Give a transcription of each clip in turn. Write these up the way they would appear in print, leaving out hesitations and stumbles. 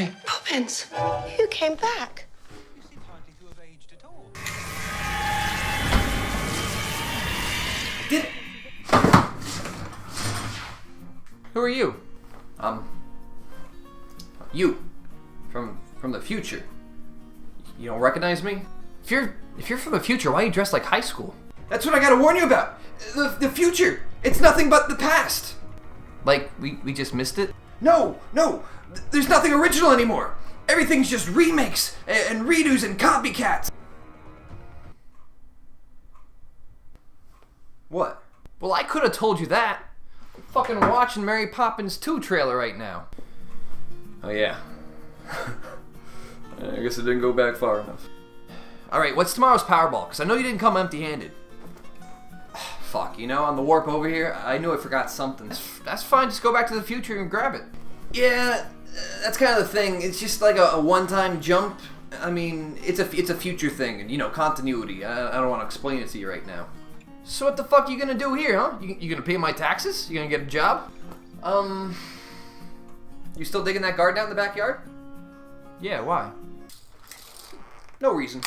morning. Poppins, you came back. Did... Who are you? You. From the future. You don't recognize me? If you're from the future, why are you dressed like high school? That's what I gotta warn you about! The future! It's nothing but the past! Like, we just missed it? No! There's nothing original anymore! Everything's just remakes and redos and copycats! What? Well, I could have told you that. I'm fucking watching Mary Poppins 2 trailer right now. Oh yeah. I guess it didn't go back far enough. Alright, what's tomorrow's Powerball? Because I know you didn't come empty-handed. Fuck, you know, on the warp over here, I knew I forgot something. That's fine, just go back to the future and grab it. Yeah, that's kind of the thing. It's just like a one-time jump. I mean, it's a future thing, and you know, continuity. I don't want to explain it to you right now. So what the fuck are you gonna do here, huh? You gonna pay my taxes? You gonna get a job? You still digging that garden out in the backyard? Yeah, why? No reason.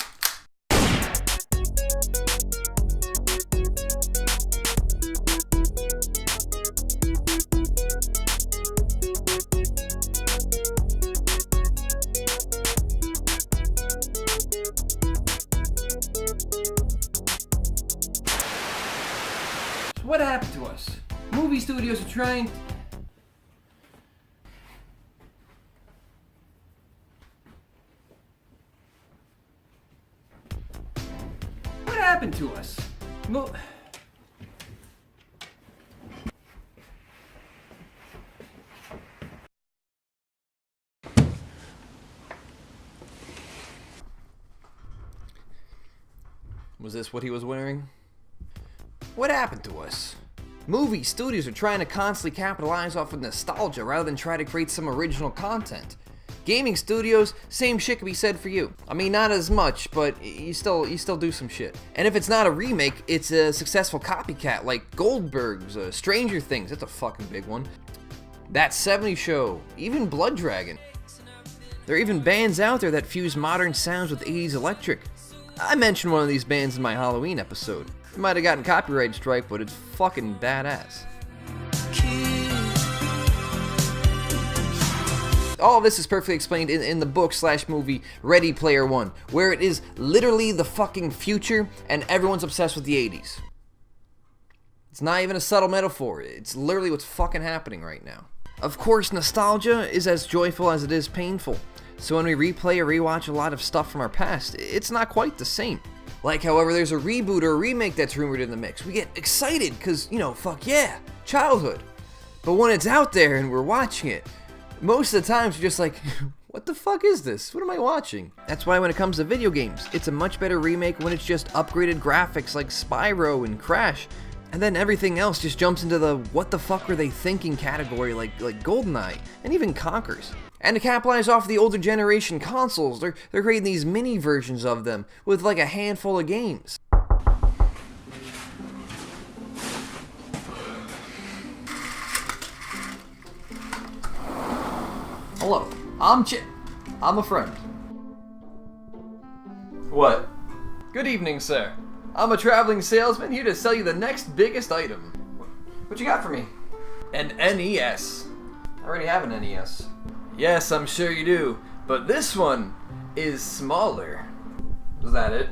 What happened to us? Movie studios are trying... What happened to us? Was this what he was wearing? What happened to us? Movie studios are trying to constantly capitalize off of nostalgia rather than try to create some original content. Gaming studios, same shit can be said for you. I mean, not as much, but you still do some shit. And if it's not a remake, it's a successful copycat like Goldberg's, Stranger Things, that's a fucking big one. That 70s Show, even Blood Dragon. There are even bands out there that fuse modern sounds with 80s electric. I mentioned one of these bands in my Halloween episode. It might have gotten copyright strike, but it's fucking badass. All of this is perfectly explained in the book/movie Ready Player One, where it is literally the fucking future and everyone's obsessed with the 80s. It's not even a subtle metaphor, it's literally what's fucking happening right now. Of course, nostalgia is as joyful as it is painful, so when we replay or rewatch a lot of stuff from our past, it's not quite the same. Like, however, there's a reboot or a remake that's rumored in the mix. We get excited because, you know, fuck yeah, childhood. But when it's out there and we're watching it, most of the times you're just like, what the fuck is this? What am I watching? That's why when it comes to video games, it's a much better remake when it's just upgraded graphics like Spyro and Crash, and then everything else just jumps into the what the fuck were they thinking category like GoldenEye, and even Conkers. And to capitalize off the older generation consoles, they're creating these mini versions of them with like a handful of games. Hello, I'm a friend. What? Good evening, sir. I'm a traveling salesman here to sell you the next biggest item. What you got for me? An NES. I already have an NES. Yes, I'm sure you do, but this one is smaller. Is that it?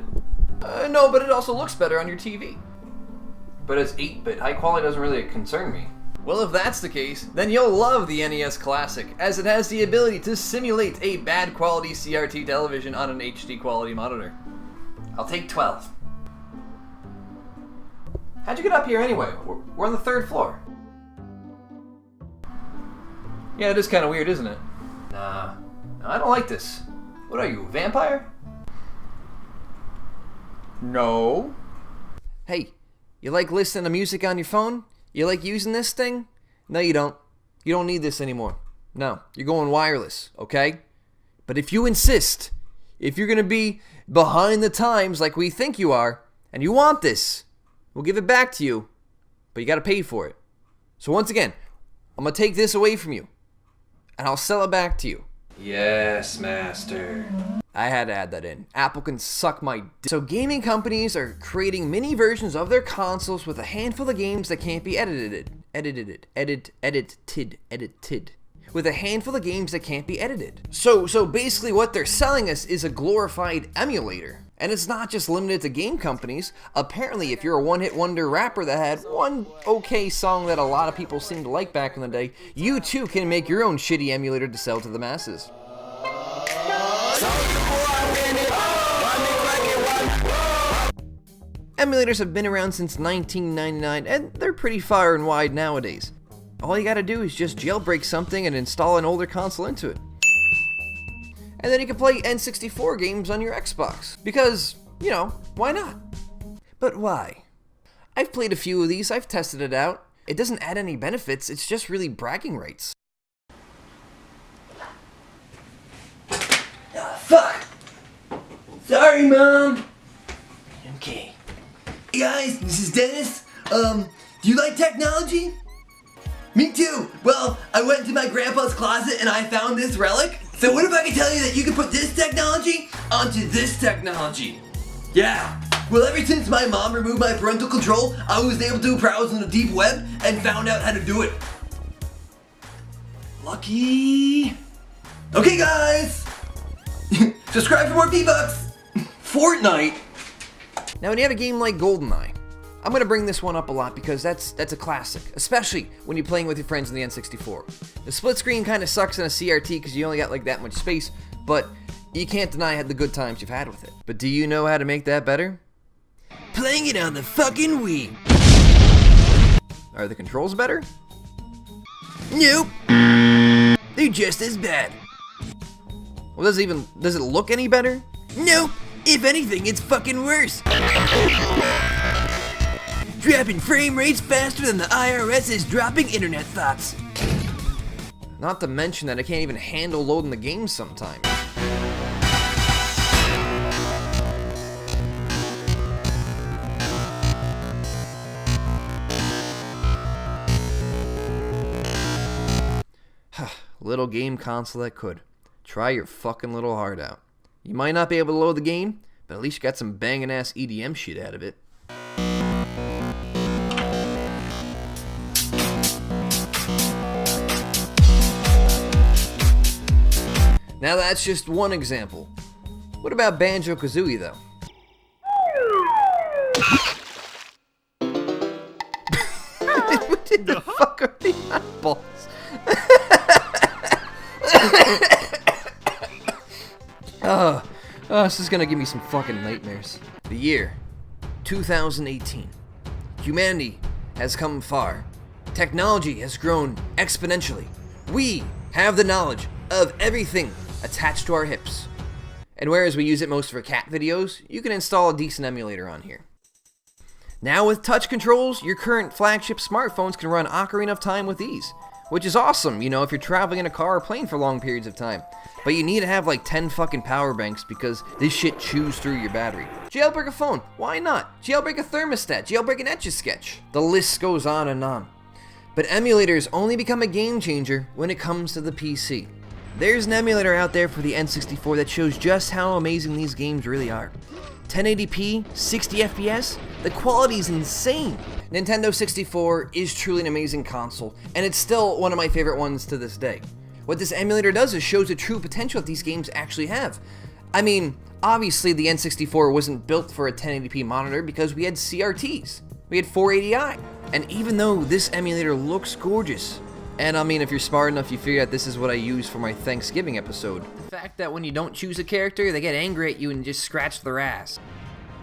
No, but it also looks better on your TV. But it's 8-bit. High quality doesn't really concern me. Well, if that's the case, then you'll love the NES Classic, as it has the ability to simulate a bad quality CRT television on an HD quality monitor. I'll take 12. How'd you get up here anyway? We're on the 3rd floor. Yeah, it is kind of weird, isn't it? Nah, I don't like this. What are you, a vampire? No. Hey, you like listening to music on your phone? You like using this thing? No, you don't. You don't need this anymore. No, you're going wireless, okay? But if you insist, if you're gonna be behind the times like we think you are, and you want this, we'll give it back to you, but you gotta pay for it. So once again, I'm gonna take this away from you, and I'll sell it back to you. Yes, master. I had to add that in. Apple can suck my dick. So gaming companies are creating mini versions of their consoles with a handful of games that can't be edited. With a handful of games that can't be edited. So basically what they're selling us is a glorified emulator. And it's not just limited to game companies. Apparently, if you're a one-hit wonder rapper that had one okay song that a lot of people seemed to like back in the day, you too can make your own shitty emulator to sell to the masses. Emulators have been around since 1999, and they're pretty far and wide nowadays. All you gotta do is just jailbreak something and install an older console into it. And then you can play N64 games on your Xbox. Because, you know, why not? But why? I've played a few of these, I've tested it out. It doesn't add any benefits, it's just really bragging rights. Oh, fuck! Sorry, Mom! Okay. Hey guys, this is Dennis. Do you like technology? Me too! Well, I went into my grandpa's closet and I found this relic. So what if I could tell you that you can put this technology onto this technology? Yeah! Well, ever since my mom removed my parental control, I was able to browse on the deep web and found out how to do it. Lucky! Okay guys! Subscribe for more V-Bucks! Fortnite! Now when you have a game like GoldenEye, I'm going to bring this one up a lot because that's a classic, especially when you're playing with your friends in the N64. The split screen kind of sucks in a CRT because you only got like that much space, but you can't deny the good times you've had with it. But do you know how to make that better? Playing it on the fucking Wii! Are the controls better? Nope! They're just as bad. Well, does it look any better? Nope! If anything, it's fucking worse! Dropping frame rates faster than the IRS is dropping internet thoughts. Not to mention that I can't even handle loading the game sometimes. Little game console that could. Try your fucking little heart out. You might not be able to load the game, but at least you got some banging ass EDM shit out of it. Now that's just one example. What about Banjo-Kazooie though? What the fuck are the eyeballs? This is gonna give me some fucking nightmares. The year 2018. Humanity has come far. Technology has grown exponentially. We have the knowledge of everything attached to our hips. And whereas we use it most for cat videos, you can install a decent emulator on here. Now with touch controls, your current flagship smartphones can run Ocarina of Time with ease, which is awesome, you know, if you're traveling in a car or playing for long periods of time. But you need to have like 10 fucking power banks because this shit chews through your battery. Jailbreak a phone, why not? Jailbreak a thermostat, jailbreak an Etch-a-Sketch. The list goes on and on. But emulators only become a game changer when it comes to the PC. There's an emulator out there for the N64 that shows just how amazing these games really are. 1080p, 60 FPS, the quality is insane. Nintendo 64 is truly an amazing console, and it's still one of my favorite ones to this day. What this emulator does is shows the true potential that these games actually have. I mean, obviously the N64 wasn't built for a 1080p monitor because we had CRTs. We had 480i. And even though this emulator looks gorgeous, and I mean, if you're smart enough, you figure out this is what I use for my Thanksgiving episode. The fact that when you don't choose a character, they get angry at you and just scratch their ass.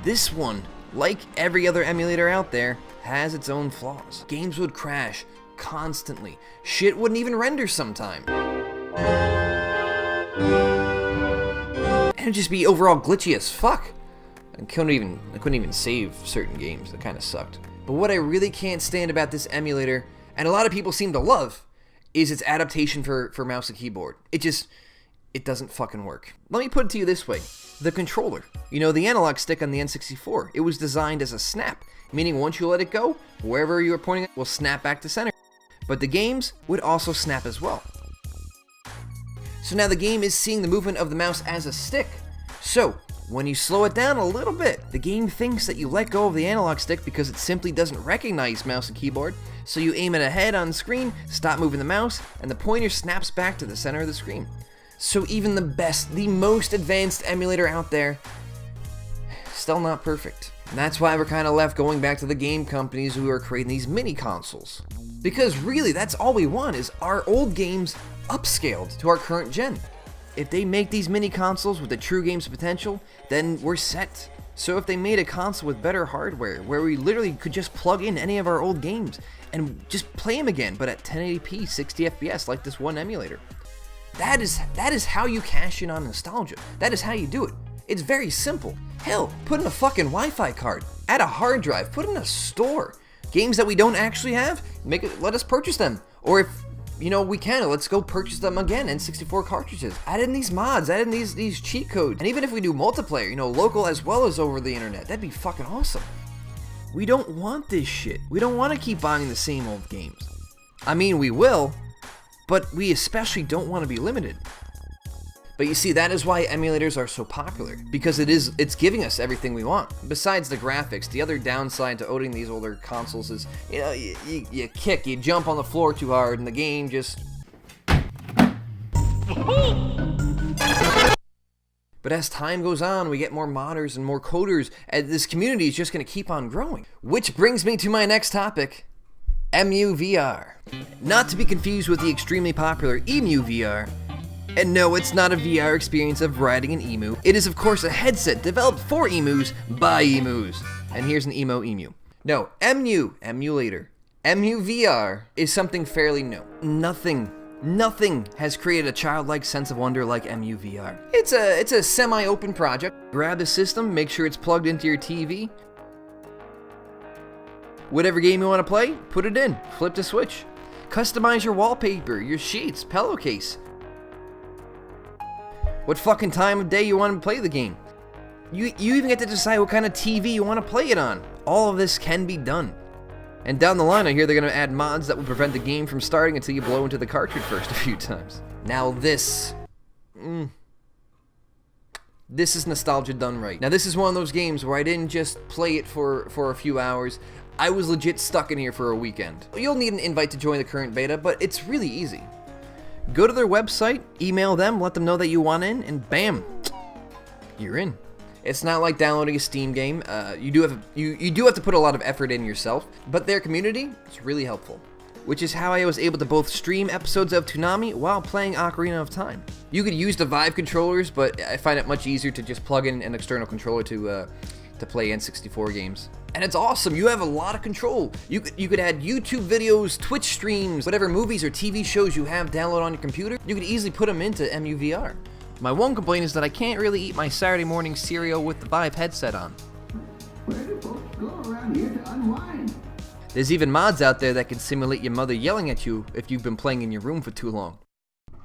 This one, like every other emulator out there, has its own flaws. Games would crash constantly. Shit wouldn't even render sometime. And it'd just be overall glitchy as fuck. I couldn't even save certain games. That kind of sucked. But what I really can't stand about this emulator, and a lot of people seem to love, is its adaptation for mouse and keyboard. It doesn't fucking work. Let me put it to you this way. The controller. You know, the analog stick on the N64, it was designed as a snap, meaning once you let it go, wherever you are pointing it will snap back to center. But the games would also snap as well. So now the game is seeing the movement of the mouse as a stick. So when you slow it down a little bit, the game thinks that you let go of the analog stick because it simply doesn't recognize mouse and keyboard. So you aim it ahead on the screen, stop moving the mouse, and the pointer snaps back to the center of the screen. So even the best, the most advanced emulator out there, still not perfect. And that's why we're kind of left going back to the game companies who are creating these mini consoles. Because really, that's all we want, is our old games upscaled to our current gen. If they make these mini consoles with the true game's potential, then we're set. So if they made a console with better hardware, where we literally could just plug in any of our old games and just play them again, but at 1080p, 60 FPS, like this one emulator. That is how you cash in on nostalgia. That is how you do it. It's very simple. Hell, put in a fucking Wi-Fi card, add a hard drive, put in a store. Games that we don't actually have, let us purchase them. Or if we can, let's go purchase them again, N64 cartridges. Add in these mods, add in these cheat codes. And even if we do multiplayer, local as well as over the internet, that'd be fucking awesome. We don't want this shit. We don't want to keep buying the same old games. I mean, we will, but we especially don't want to be limited. But you see, that is why emulators are so popular, because it's giving us everything we want. Besides the graphics, the other downside to owning these older consoles is, you jump on the floor too hard, and the game just... But as time goes on, we get more modders and more coders, and this community is just going to keep on growing. Which brings me to my next topic, Emuvr. Not to be confused with the extremely popular Emuvr. And no, it's not a VR experience of riding an emu. It is of course a headset developed for emus by emus. And here's an emu. No, emulator. Emuvr is something fairly new. Nothing has created a childlike sense of wonder like Emuvr. It's a semi-open project. Grab the system, make sure it's plugged into your TV. Whatever game you want to play, put it in, flip the switch. Customize your wallpaper, your sheets, pillowcase. What fucking time of day you want to play the game. You even get to decide what kind of TV you want to play it on. All of this can be done. And down the line, I hear they're going to add mods that will prevent the game from starting until you blow into the cartridge first a few times. Now this is nostalgia done right. Now this is one of those games where I didn't just play it for a few hours. I was legit stuck in here for a weekend. You'll need an invite to join the current beta, but it's really easy. Go to their website, email them, let them know that you want in, and bam, you're in. It's not like downloading a Steam game. You do have to put a lot of effort in yourself, but their community is really helpful. Which is how I was able to both stream episodes of Toonami while playing Ocarina of Time. You could use the Vive controllers, but I find it much easier to just plug in an external controller to play N64 games. And it's awesome, you have a lot of control. You could add YouTube videos, Twitch streams, whatever movies or TV shows you have download on your computer, you could easily put them into Emuvr. My one complaint is that I can't really eat my Saturday morning cereal with the Vive headset on. Where do folks go around here to unwind? There's even mods out there that can simulate your mother yelling at you if you've been playing in your room for too long.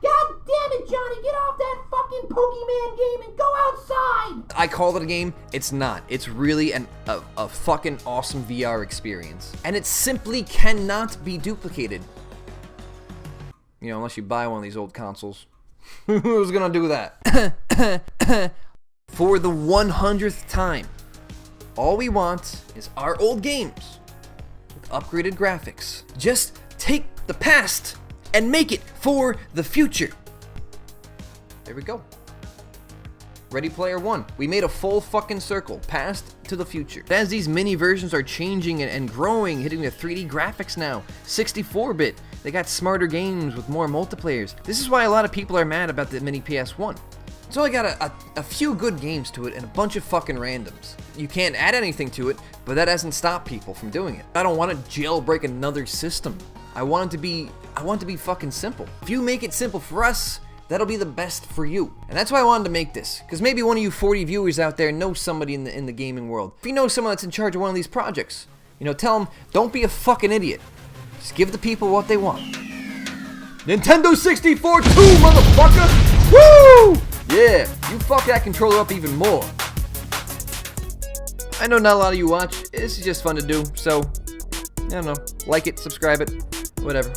God damn it, Johnny, get off that fucking Pokemon game and go outside! I call it a game, it's not. It's really a fucking awesome VR experience. And it simply cannot be duplicated. Unless you buy one of these old consoles. Who's gonna do that? For the 100th time, all we want is our old games with upgraded graphics. Just take the past and make it for the future. There we go. Ready Player One. We made a full fucking circle, past to the future. As these mini versions are changing and growing, hitting the 3D graphics now, 64-bit, they got smarter games with more multiplayers. This is why a lot of people are mad about the mini PS1. It's only got a few good games to it and a bunch of fucking randoms. You can't add anything to it, but that hasn't stopped people from doing it. I don't want to jailbreak another system. I want it to be fucking simple. If you make it simple for us, that'll be the best for you. And that's why I wanted to make this, because maybe one of you 40 viewers out there know somebody in the gaming world. If you know someone that's in charge of one of these projects, tell them, don't be a fucking idiot. Just give the people what they want. Nintendo 64 2, motherfucker! Woo! Yeah, you fuck that controller up even more. I know not a lot of you watch, this is just fun to do, so, I don't know, like it, subscribe it, whatever.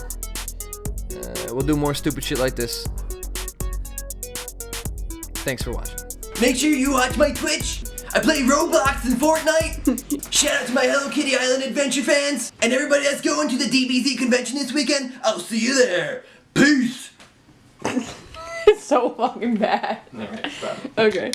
We'll do more stupid shit like this. Thanks for watching. Make sure you watch my Twitch. I play Roblox and Fortnite. Shout out to my Hello Kitty Island Adventure fans. And everybody that's going to the DBZ convention this weekend, I'll see you there. Peace. It's so fucking bad. Alright, stop. Okay.